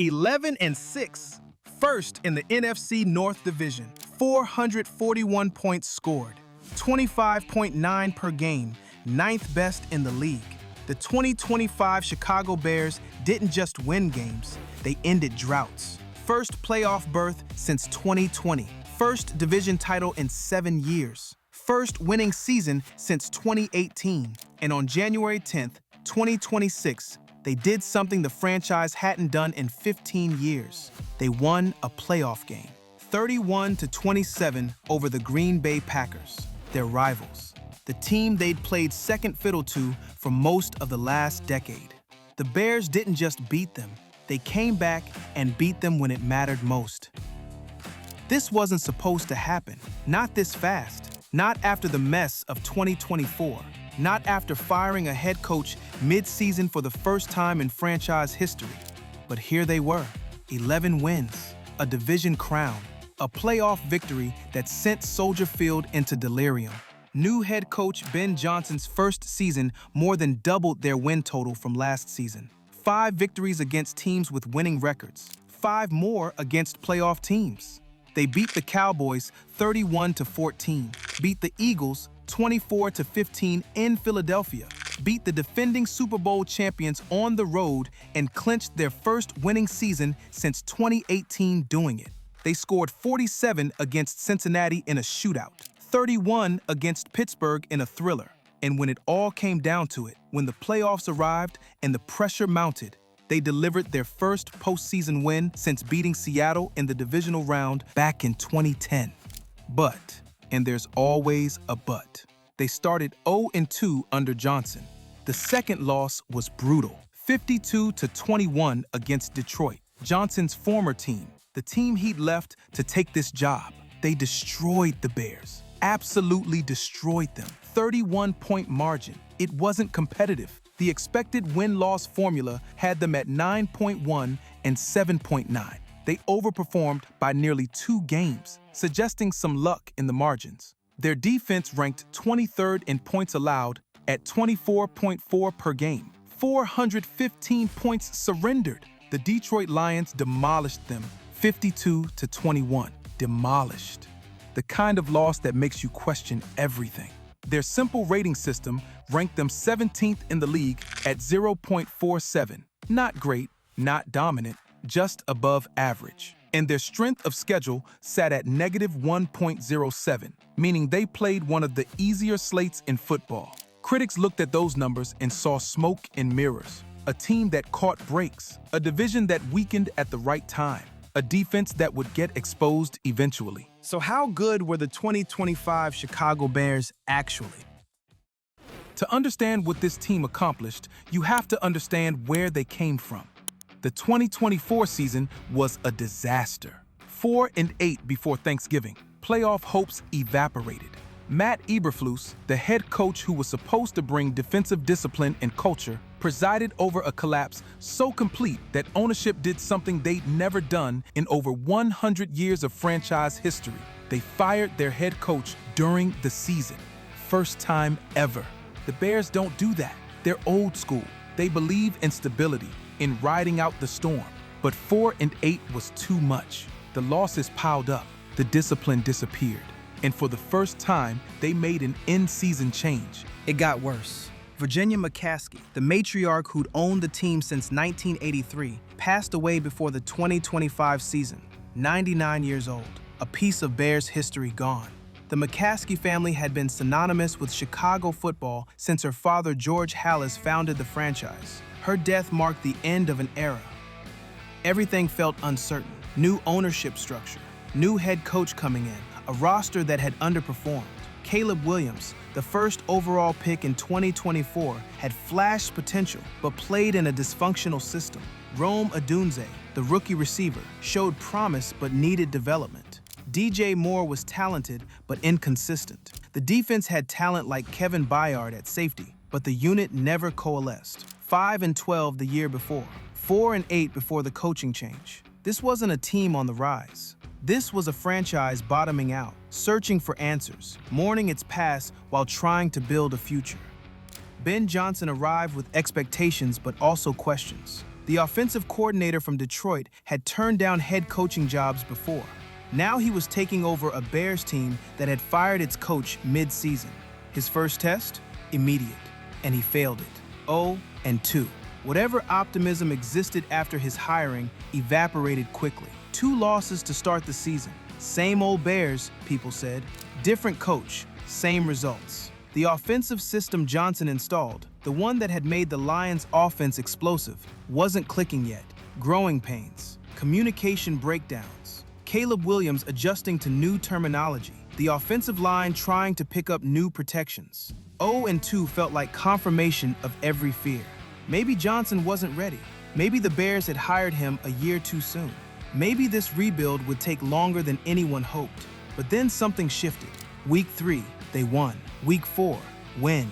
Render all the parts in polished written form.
11-6, first in the NFC North Division, 441 points scored, 25.9 per game, ninth best in the league. The 2025 Chicago Bears didn't just win games, they ended droughts. First playoff berth since 2020, first division title in 7 years, first winning season since 2018, and on January 10th, 2026, they did something the franchise hadn't done in 15 years. They won a playoff game, 31-27 over the Green Bay Packers, their rivals, the team they'd played second fiddle to for most of the last decade. The Bears didn't just beat them, they came back and beat them when it mattered most. This wasn't supposed to happen, not this fast, not after the mess of 2024. Not after firing a head coach mid-season for the first time in franchise history. But here they were, 11 wins, a division crown, a playoff victory that sent Soldier Field into delirium. New head coach Ben Johnson's first season more than doubled their win total from last season. 5 victories against teams with winning records, 5 more against playoff teams. They beat the Cowboys 31-14, beat the Eagles 24-15 in Philadelphia, beat the defending Super Bowl champions on the road, and clinched their first winning season since 2018 doing it. They scored 47 against Cincinnati in a shootout, 31 against Pittsburgh in a thriller. And when it all came down to it, when the playoffs arrived and the pressure mounted, they delivered their first postseason win since beating Seattle in the divisional round back in 2010. But, and there's always a but, they started 0-2 under Johnson. The second loss was brutal, 52-21 against Detroit, Johnson's former team, the team he'd left to take this job. They destroyed the Bears, absolutely destroyed them. 31-point margin. It wasn't competitive. The expected win-loss formula had them at 9.1 and 7.9. They overperformed by nearly 2 games, suggesting some luck in the margins. Their defense ranked 23rd in points allowed at 24.4 per game. 415 points surrendered. The Detroit Lions demolished them 52-21. Demolished. The kind of loss that makes you question everything. Their simple rating system ranked them 17th in the league at 0.47. Not great, not dominant, just above average. And their strength of schedule sat at -1.07, meaning they played one of the easier slates in football. Critics looked at those numbers and saw smoke and mirrors. A team that caught breaks, a division that weakened at the right time, a defense that would get exposed eventually. So how good were the 2025 Chicago Bears actually? To understand what this team accomplished, you have to understand where they came from. The 2024 season was a disaster. 4-8 before Thanksgiving. Playoff hopes evaporated. Matt Eberflus, the head coach who was supposed to bring defensive discipline and culture, presided over a collapse so complete that ownership did something they'd never done in over 100 years of franchise history. They fired their head coach during the season. First time ever. The Bears don't do that. They're old school. They believe in stability, in riding out the storm. But 4-8 was too much. The losses piled up. The discipline disappeared. And for the first time, they made an in-season change. It got worse. Virginia McCaskey, the matriarch who'd owned the team since 1983, passed away before the 2025 season, 99 years old, a piece of Bears history gone. The McCaskey family had been synonymous with Chicago football since her father George Halas founded the franchise. Her death marked the end of an era. Everything felt uncertain. New ownership structure, new head coach coming in, a roster that had underperformed. Caleb Williams, the first overall pick in 2024, had flashed potential but played in a dysfunctional system. Rome Odunze, the rookie receiver, showed promise but needed development. DJ Moore was talented but inconsistent. The defense had talent like Kevin Byard at safety, but the unit never coalesced. 5-12 the year before, 4-8 before the coaching change. This wasn't a team on the rise. This was a franchise bottoming out, searching for answers, mourning its past while trying to build a future. Ben Johnson arrived with expectations but also questions. The offensive coordinator from Detroit had turned down head coaching jobs before. Now he was taking over a Bears team that had fired its coach mid-season. His first test? Immediate. And he failed it. 0-2. Whatever optimism existed after his hiring evaporated quickly. 2 losses to start the season. Same old Bears, people said. Different coach, same results. The offensive system Johnson installed, the one that had made the Lions' offense explosive, wasn't clicking yet. Growing pains, communication breakdowns, Caleb Williams adjusting to new terminology, the offensive line trying to pick up new protections. 0-2 felt like confirmation of every fear. Maybe Johnson wasn't ready. Maybe the Bears had hired him a year too soon. Maybe this rebuild would take longer than anyone hoped. But then something shifted. Week 3, they won. Week 4, win.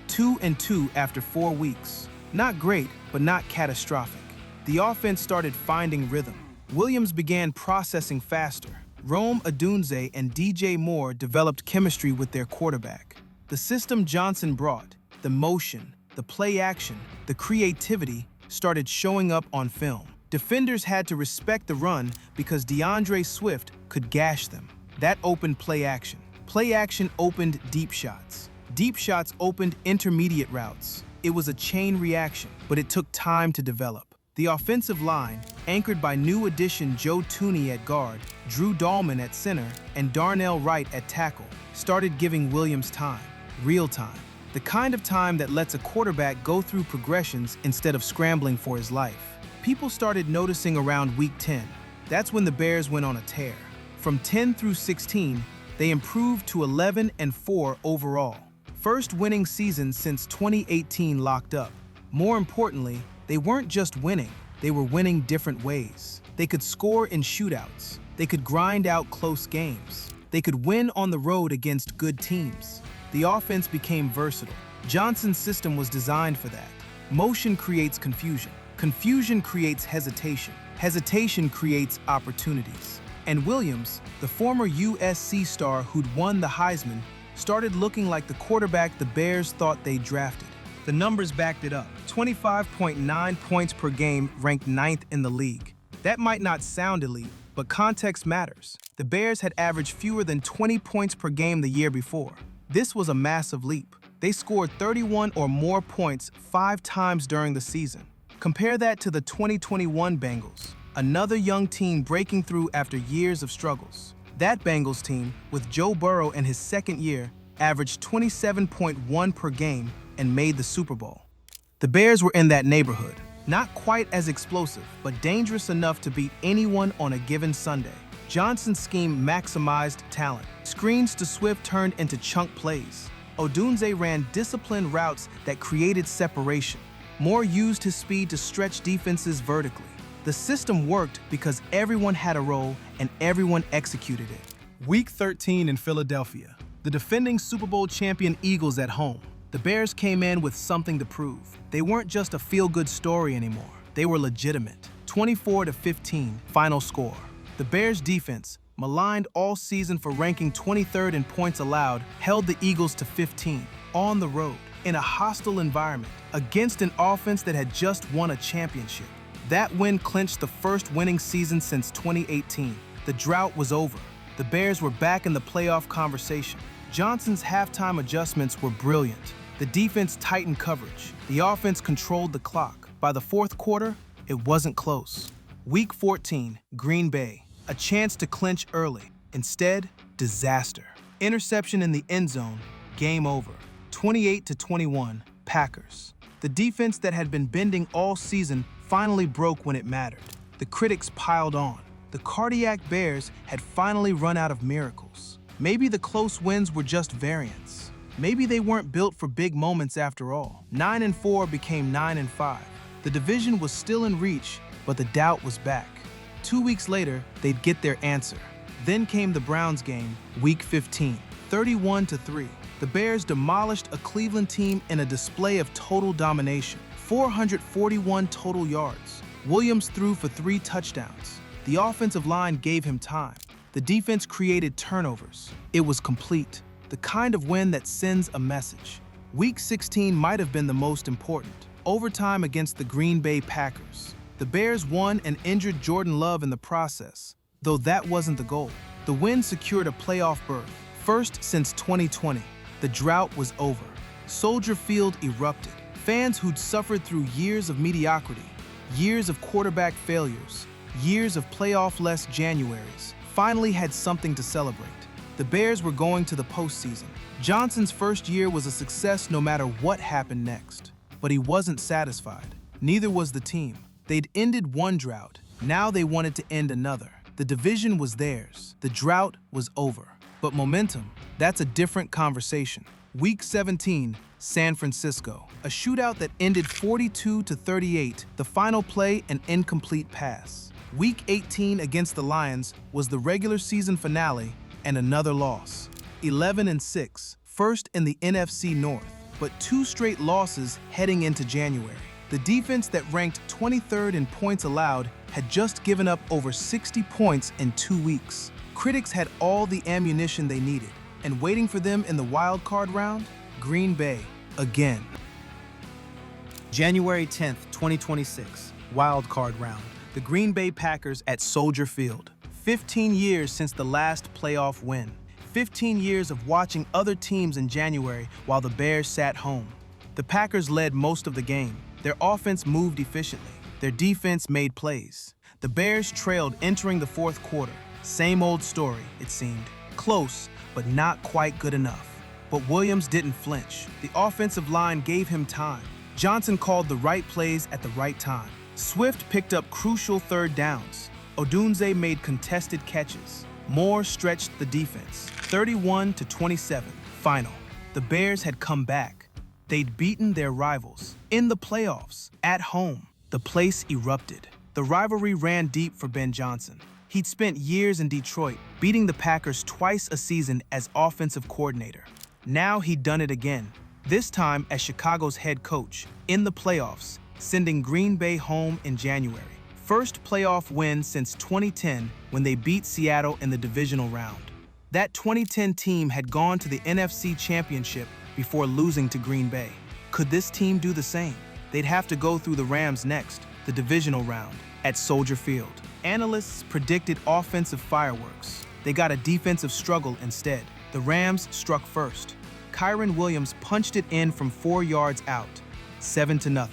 2-2 after 4 weeks. Not great, but not catastrophic. The offense started finding rhythm. Williams began processing faster. Rome Odunze and DJ Moore developed chemistry with their quarterback. The system Johnson brought, the motion, the play action, the creativity, started showing up on film. Defenders had to respect the run because DeAndre Swift could gash them. That opened play action. Play action opened deep shots. Deep shots opened intermediate routes. It was a chain reaction, but it took time to develop. The offensive line, anchored by new addition Joe Thuney at guard, Drew Dahlman at center, and Darnell Wright at tackle, started giving Williams time, real time. The kind of time that lets a quarterback go through progressions instead of scrambling for his life. People started noticing around week 10. That's when the Bears went on a tear. From 10 through 16, they improved to 11-4 overall. First winning season since 2018 locked up. More importantly, they weren't just winning, they were winning different ways. They could score in shootouts. They could grind out close games. They could win on the road against good teams. The offense became versatile. Johnson's system was designed for that. Motion creates confusion. Confusion creates hesitation. Hesitation creates opportunities. And Williams, the former USC star who'd won the Heisman, started looking like the quarterback the Bears thought they'd drafted. The numbers backed it up. 25.9 points per game, ranked 9th in the league. That might not sound elite, but context matters. The Bears had averaged fewer than 20 points per game the year before. This was a massive leap. They scored 31 or more points 5 times during the season. Compare that to the 2021 Bengals, another young team breaking through after years of struggles. That Bengals team, with Joe Burrow in his second year, averaged 27.1 per game and made the Super Bowl. The Bears were in that neighborhood, not quite as explosive, but dangerous enough to beat anyone on a given Sunday. Johnson's scheme maximized talent. Screens to Swift turned into chunk plays. Odunze ran disciplined routes that created separation. Moore used his speed to stretch defenses vertically. The system worked because everyone had a role and everyone executed it. Week 13 in Philadelphia. The defending Super Bowl champion Eagles at home. The Bears came in with something to prove. They weren't just a feel-good story anymore. They were legitimate. 24-15, final score. The Bears' defense, maligned all season for ranking 23rd in points allowed, held the Eagles to 15, on the road, in a hostile environment, against an offense that had just won a championship. That win clinched the first winning season since 2018. The drought was over. The Bears were back in the playoff conversation. Johnson's halftime adjustments were brilliant. The defense tightened coverage. The offense controlled the clock. By the fourth quarter, it wasn't close. Week 14, Green Bay. A chance to clinch early. Instead, disaster. Interception in the end zone, game over. 28-21, Packers. The defense that had been bending all season finally broke when it mattered. The critics piled on. The cardiac Bears had finally run out of miracles. Maybe the close wins were just variants. Maybe they weren't built for big moments after all. 9-4 became 9-5. The division was still in reach, but the doubt was back. 2 weeks later, they'd get their answer. Then came the Browns game, Week 15, 31-3. The Bears demolished a Cleveland team in a display of total domination. 441 total yards. Williams threw for 3 touchdowns. The offensive line gave him time. The defense created turnovers. It was complete. The kind of win that sends a message. Week 16 might have been the most important. Overtime against the Green Bay Packers. The Bears won and injured Jordan Love in the process, though that wasn't the goal. The win secured a playoff berth, first since 2020. The drought was over. Soldier Field erupted. Fans who'd suffered through years of mediocrity, years of quarterback failures, years of playoff-less Januaries, finally had something to celebrate. The Bears were going to the postseason. Johnson's first year was a success no matter what happened next. But he wasn't satisfied. Neither was the team. They'd ended one drought. Now they wanted to end another. The division was theirs. The drought was over. But momentum, that's a different conversation. Week 17, San Francisco. A shootout that ended 42-38, the final play an incomplete pass. Week 18 against the Lions was the regular season finale and another loss. 11-6, first in the NFC North, but 2 straight losses heading into January. The defense that ranked 23rd in points allowed had just given up over 60 points in 2 weeks. Critics had all the ammunition they needed, and waiting for them in the wild card round, Green Bay again. January 10th, 2026, wild card round. The Green Bay Packers at Soldier Field. 15 years since the last playoff win. 15 years of watching other teams in January while the Bears sat home. The Packers led most of the game. Their offense moved efficiently. Their defense made plays. The Bears trailed entering the fourth quarter. Same old story, it seemed. Close, but not quite good enough. But Williams didn't flinch. The offensive line gave him time. Johnson called the right plays at the right time. Swift picked up crucial third downs. Odunze made contested catches. Moore stretched the defense. 31-27, final. The Bears had come back. They'd beaten their rivals. In the playoffs, at home, the place erupted. The rivalry ran deep for Ben Johnson. He'd spent years in Detroit, beating the Packers twice a season as offensive coordinator. Now he'd done it again, this time as Chicago's head coach, in the playoffs, sending Green Bay home in January. First playoff win since 2010 when they beat Seattle in the divisional round. That 2010 team had gone to the NFC Championship before losing to Green Bay. Could this team do the same? They'd have to go through the Rams next, the divisional round, at Soldier Field. Analysts predicted offensive fireworks. They got a defensive struggle instead. The Rams struck first. Kyren Williams punched it in from 4 yards out, 7-0.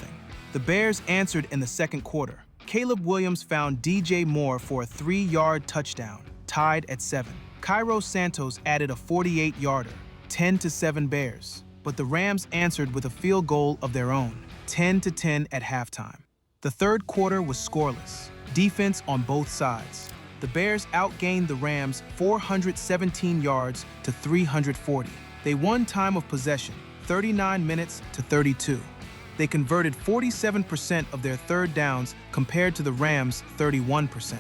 The Bears answered in the second quarter. Caleb Williams found DJ Moore for a 3-yard touchdown, tied at 7. Cairo Santos added a 48-yarder, 10-7 Bears. But the Rams answered with a field goal of their own, 10-10 at halftime. The third quarter was scoreless, defense on both sides. The Bears outgained the Rams 417 yards to 340. They won time of possession, 39 minutes to 32. They converted 47% of their third downs compared to the Rams' 31%.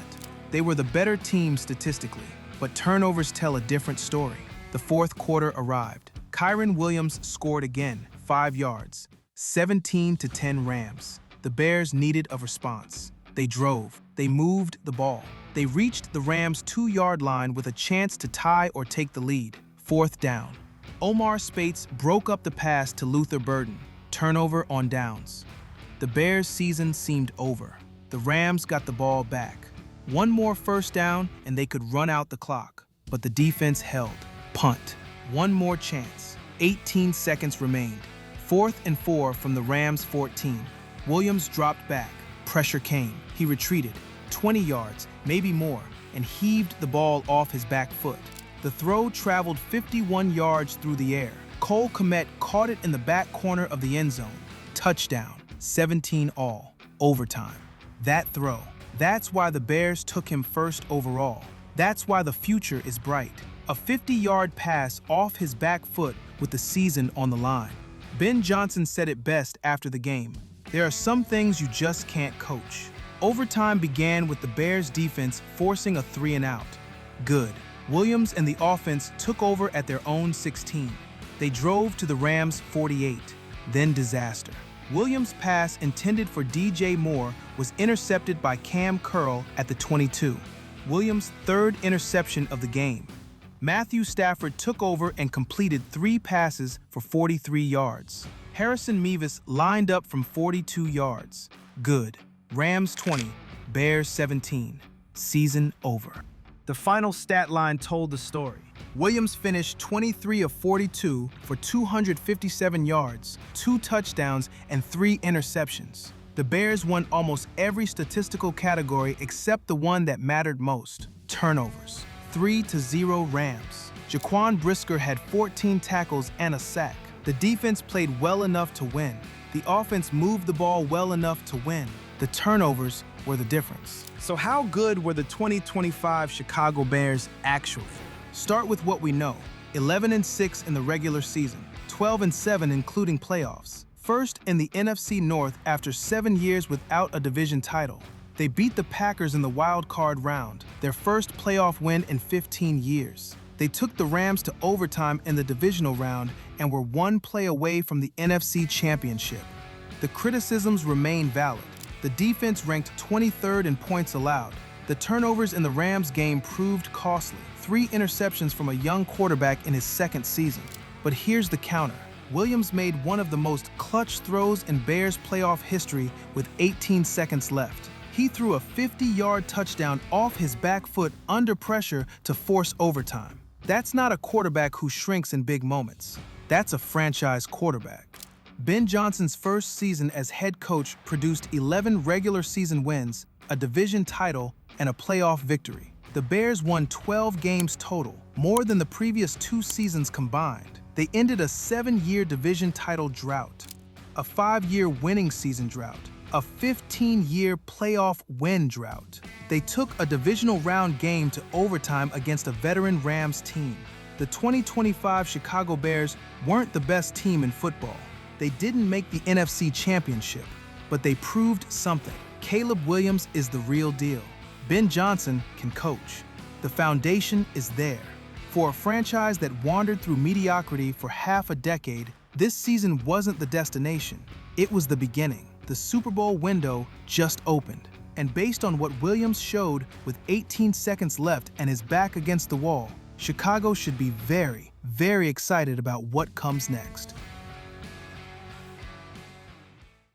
They were the better team statistically, but turnovers tell a different story. The fourth quarter arrived. Kyren Williams scored again, 5 yards, 17-10 Rams. The Bears needed a response. They drove. They moved the ball. They reached the Rams' 2-yard line with a chance to tie or take the lead. Fourth down. Omar Spates broke up the pass to Luther Burden. Turnover on downs. The Bears' season seemed over. The Rams got the ball back. One more first down and they could run out the clock. But the defense held. Punt. One more chance. 18 seconds remained. 4th and 4 from the Rams' 14. Williams dropped back. Pressure came. He retreated. 20 yards, maybe more, and heaved the ball off his back foot. The throw traveled 51 yards through the air. Cole Kmet caught it in the back corner of the end zone. Touchdown, 17 all, overtime. That throw, that's why the Bears took him first overall. That's why the future is bright. A 50-yard pass off his back foot with the season on the line. Ben Johnson said it best after the game. There are some things you just can't coach. Overtime began with the Bears' defense forcing a 3-and-out. Good. Williams and the offense took over at their own 16. They drove to the Rams' 48, then disaster. Williams' pass intended for DJ Moore was intercepted by Cam Curl at the 22. Williams' third interception of the game. Matthew Stafford took over and completed 3 passes for 43 yards. Harrison Mevis lined up from 42 yards. Good. Rams 20, Bears 17. Season over. The final stat line told the story. Williams finished 23 of 42 for 257 yards, 2 touchdowns, and 3 interceptions. The Bears won almost every statistical category except the one that mattered most: turnovers. 3-0 Rams. Jaquan Brisker had 14 tackles and a sack. The defense played well enough to win. The offense moved the ball well enough to win. The turnovers were the difference. So how good were the 2025 Chicago Bears actually? Start with what we know. 11-6 in the regular season, 12-7 including playoffs. First in the NFC North after 7 years without a division title. They beat the Packers in the wild card round, their first playoff win in 15 years. They took the Rams to overtime in the divisional round and were 1 play away from the NFC Championship. The criticisms remain valid. The defense ranked 23rd in points allowed. The turnovers in the Rams game proved costly. 3 interceptions from a young quarterback in his second season. But here's the counter. Williams made one of the most clutch throws in Bears playoff history with 18 seconds left. He threw a 50-yard touchdown off his back foot under pressure to force overtime. That's not a quarterback who shrinks in big moments. That's a franchise quarterback. Ben Johnson's first season as head coach produced 11 regular season wins, a division title, and a playoff victory. The Bears won 12 games total, more than the previous 2 seasons combined. They ended a 7-year division title drought, a 5-year winning season drought, a 15-year playoff win drought. They took a divisional round game to overtime against a veteran Rams team. The 2025 Chicago Bears weren't the best team in football. They didn't make the NFC Championship, but they proved something. Caleb Williams is the real deal. Ben Johnson can coach. The foundation is there. For a franchise that wandered through mediocrity for half a decade, this season wasn't the destination. It was the beginning. The Super Bowl window just opened. And based on what Williams showed with 18 seconds left and his back against the wall, Chicago should be very, very excited about what comes next.